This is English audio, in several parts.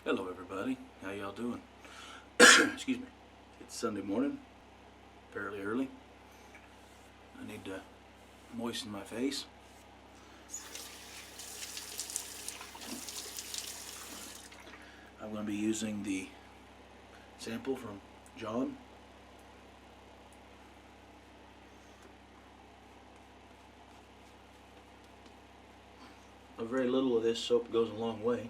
Hello everybody, how y'all doing? Excuse me. It's Sunday morning, fairly early. I need to moisten my face. I'm going to be using the sample from John. A very little of this soap goes a long way.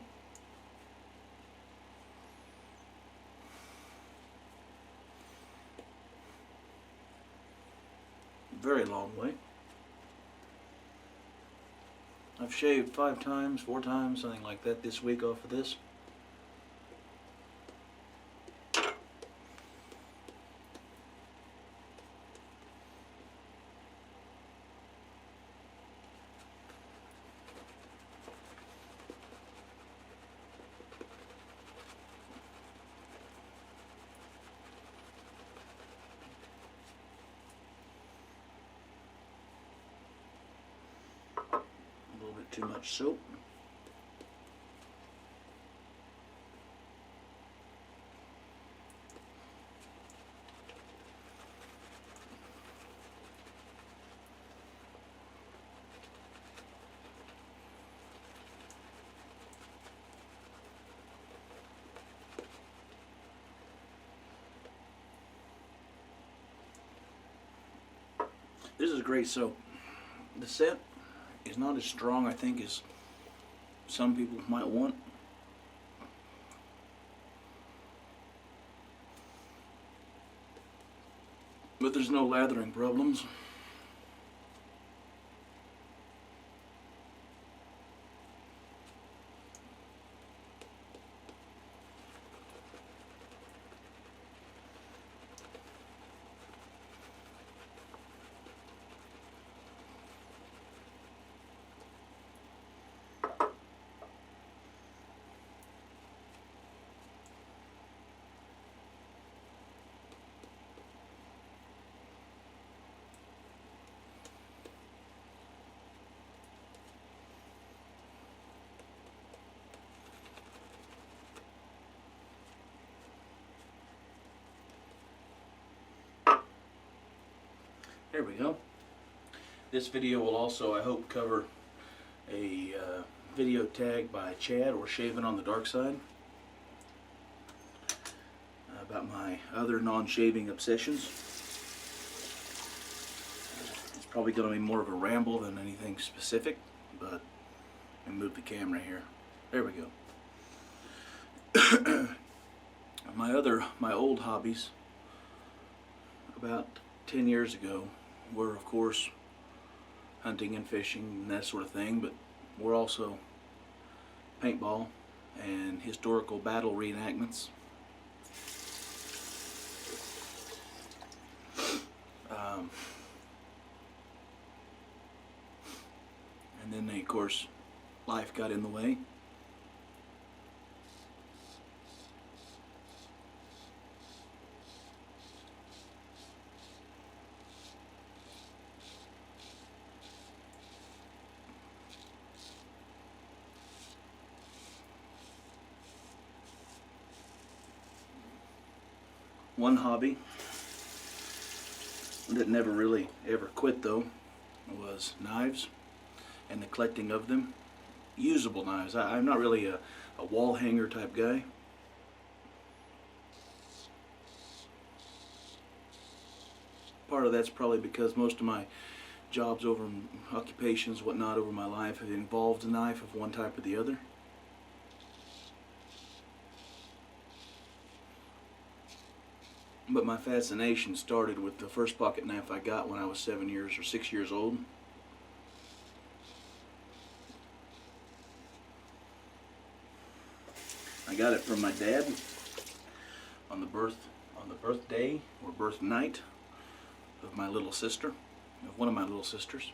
Very long way. I've shaved 5 times, 4 times, something like that this week off of this. A little bit too much soap. This is great soap. The scent is not as strong, I think, as some people might want. But there's no lathering problems. There we go. This video will also, I hope, cover a video tag by Chad or Shaving on the Dark Side about my other non-shaving obsessions. It's probably going to be more of a ramble than anything specific, but I move the camera here. There we go. My old hobbies about 10 years ago were, of course, hunting and fishing and that sort of thing, but we're also paintball and historical battle reenactments. And then, of course, life got in the way. One hobby that never really ever quit, though, was knives and the collecting of them. Usable knives. I'm not really a wall hanger type guy. Part of that's probably because most of my jobs over occupations, whatnot, over my life have involved a knife of one type or the other. But my fascination started with the first pocket knife I got when I was 7 years or 6 years old. I got it from my dad on the birthday or birth night of my little sister, of one of my little sisters.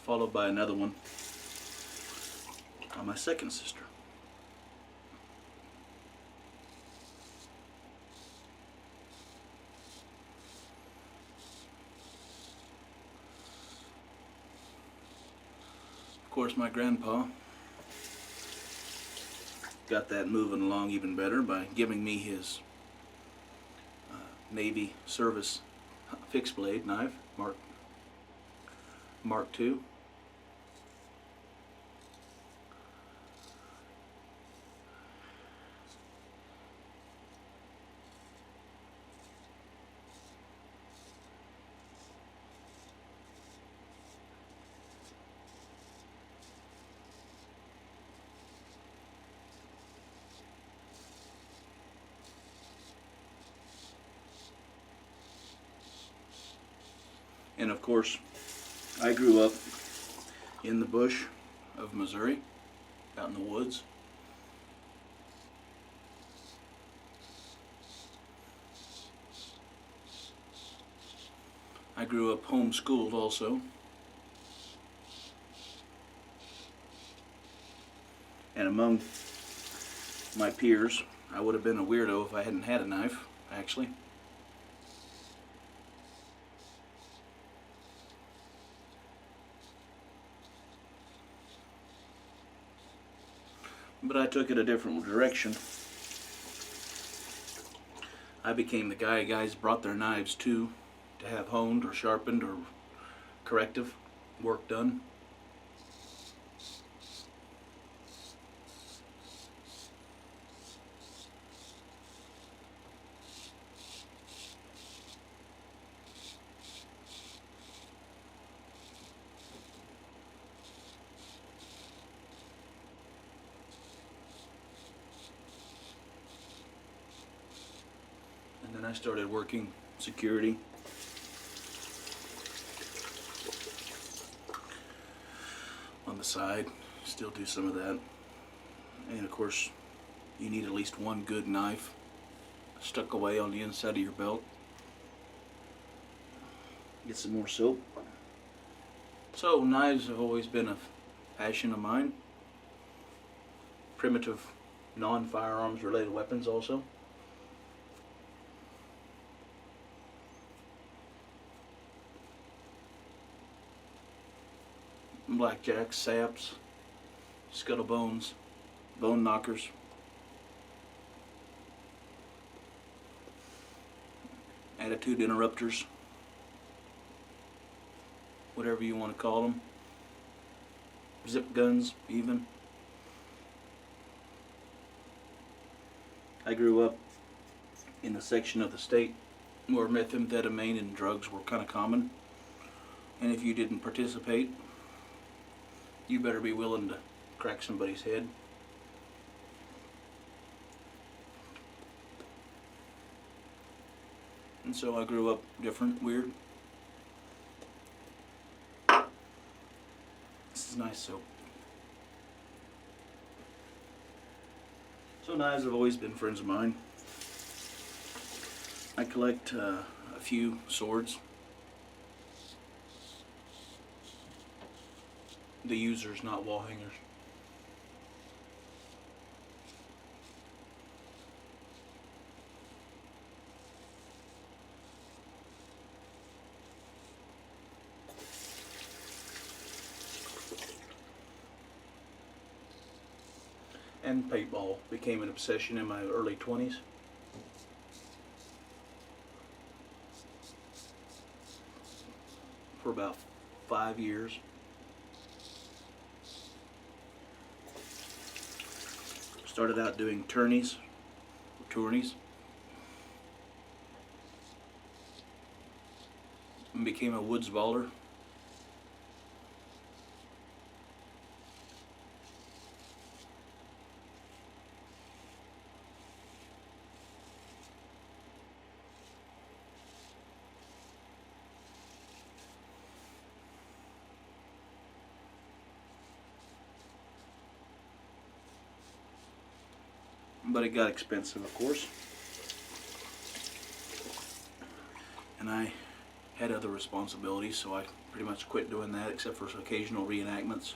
Followed by another one on my second sister. course, my grandpa got that moving along even better by giving me his Navy service fixed blade knife, Mark II. And of course, I grew up in the bush of Missouri, out in the woods. I grew up homeschooled also. And among my peers, I would have been a weirdo if I hadn't had a knife, actually. But I took it a different direction. I became the guy guys brought their knives to have honed or sharpened or corrective work done. And then I started working security. On the side, still do some of that. And of course, you need at least one good knife stuck away on the inside of your belt. Get some more soap. So knives have always been a passion of mine. Primitive, non-firearms related weapons also. Blackjacks, saps, scuttlebones, bone knockers. Attitude interrupters. Whatever you want to call them. Zip guns, even. I grew up in a section of the state where methamphetamine and drugs were kind of common. And if you didn't participate, you better be willing to crack somebody's head. And so I grew up different, weird. This is nice soap. So knives have always been friends of mine. I collect a few swords. The users, not wall hangers. And paintball became an obsession in my early 20s. For about 5 years. Started out doing tourneys, and became a woods baller. But it got expensive, of course. And I had other responsibilities, so I pretty much quit doing that except for occasional reenactments.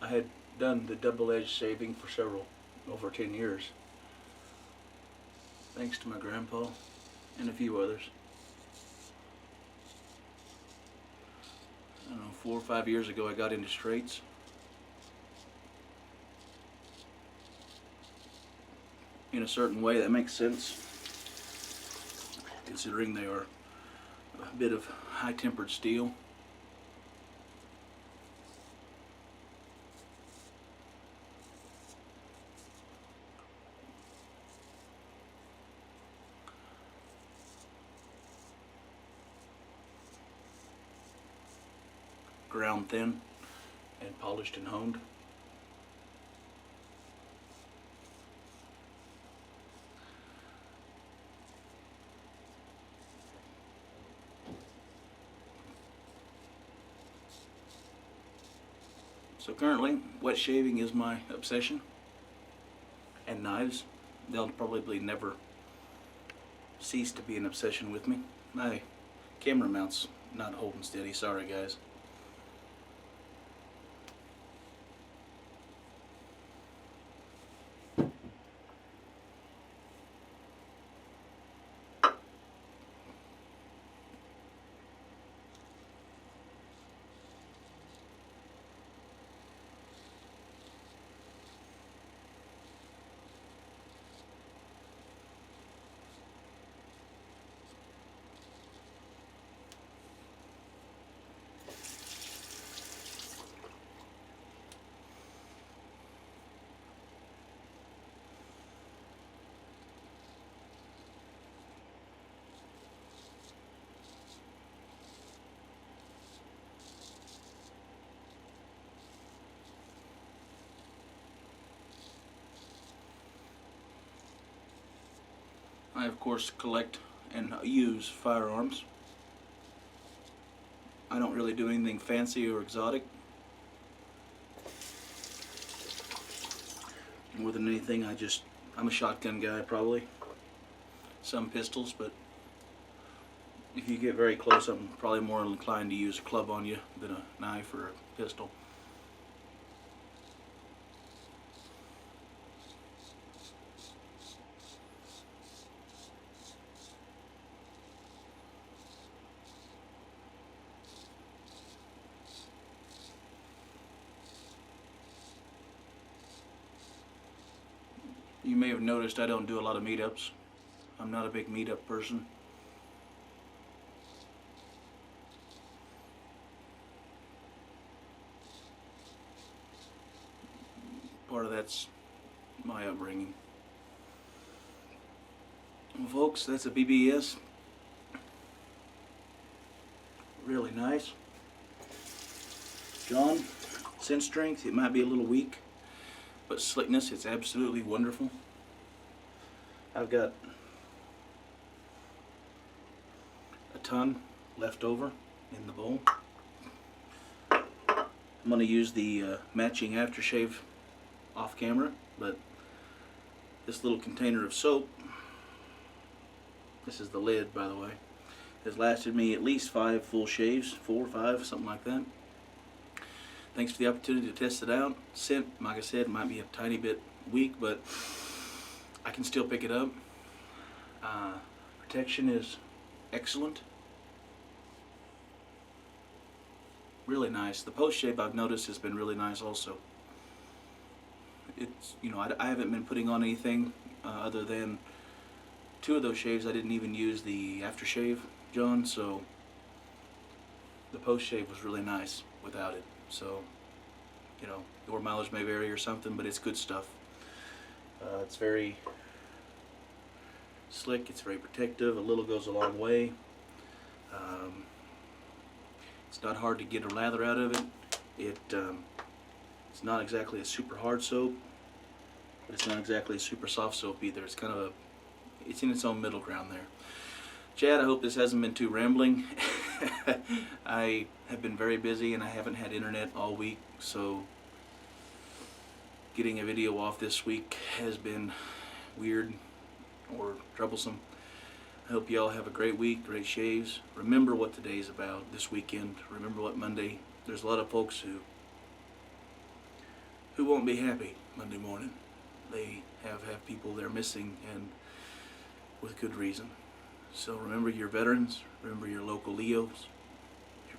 I had done the double-edged shaving for over 10 years. Thanks to my grandpa and a few others. I don't know, 4 or 5 years ago I got into straights. In a certain way that makes sense, considering they are a bit of high-tempered steel. Ground thin and polished and honed. So currently, wet shaving is my obsession, and knives. They'll probably never cease to be an obsession with me. My camera mount's not holding steady, sorry guys. I of course collect and use firearms. I don't really do anything fancy or exotic. More than anything, I'm a shotgun guy probably. Some pistols, but if you get very close, I'm probably more inclined to use a club on you than a knife or a pistol. You may have noticed I don't do a lot of meetups. I'm not a big meetup person. Part of that's my upbringing. Well folks, that's a BBS. Really nice. John, scent strength, it might be a little weak, but slickness, it's absolutely wonderful. I've got a ton left over in the bowl. I'm going to use the matching aftershave off camera, but this little container of soap, this is the lid by the way, has lasted me at least 5 full shaves, 4 or 5, something like that. Thanks for the opportunity to test it out. Scent, like I said, might be a tiny bit weak, but I can still pick it up. Protection is excellent. Really nice. The post shave I've noticed has been really nice also. It's, you know, I haven't been putting on anything other than 2 of those shaves. I didn't even use the aftershave, John, so the post shave was really nice without it. So, you know, your mileage may vary or something, but it's good stuff. It's very slick, it's very protective, a little goes a long way. It's not hard to get a lather out of it. It's not exactly a super hard soap, but it's not exactly a super soft soap either. It's kind of it's in its own middle ground there. Chad, I hope this hasn't been too rambling. I have been very busy and I haven't had internet all week, so getting a video off this week has been weird or troublesome. I hope y'all have a great week, great shaves. Remember what today's about, this weekend. Remember what Monday, there's a lot of folks who who won't be happy Monday morning. They have people they're missing, and with good reason. So remember your veterans, remember your local Leos,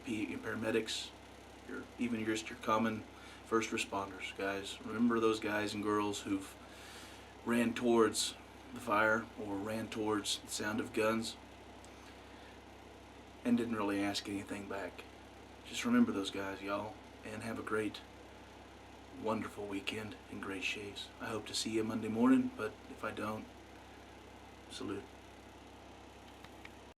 your paramedics, even just your common first responders, guys. Remember those guys and girls who've ran towards the fire or ran towards the sound of guns and didn't really ask anything back. Just remember those guys, y'all, and have a great, wonderful weekend in great shades. I hope to see you Monday morning, but if I don't, salute.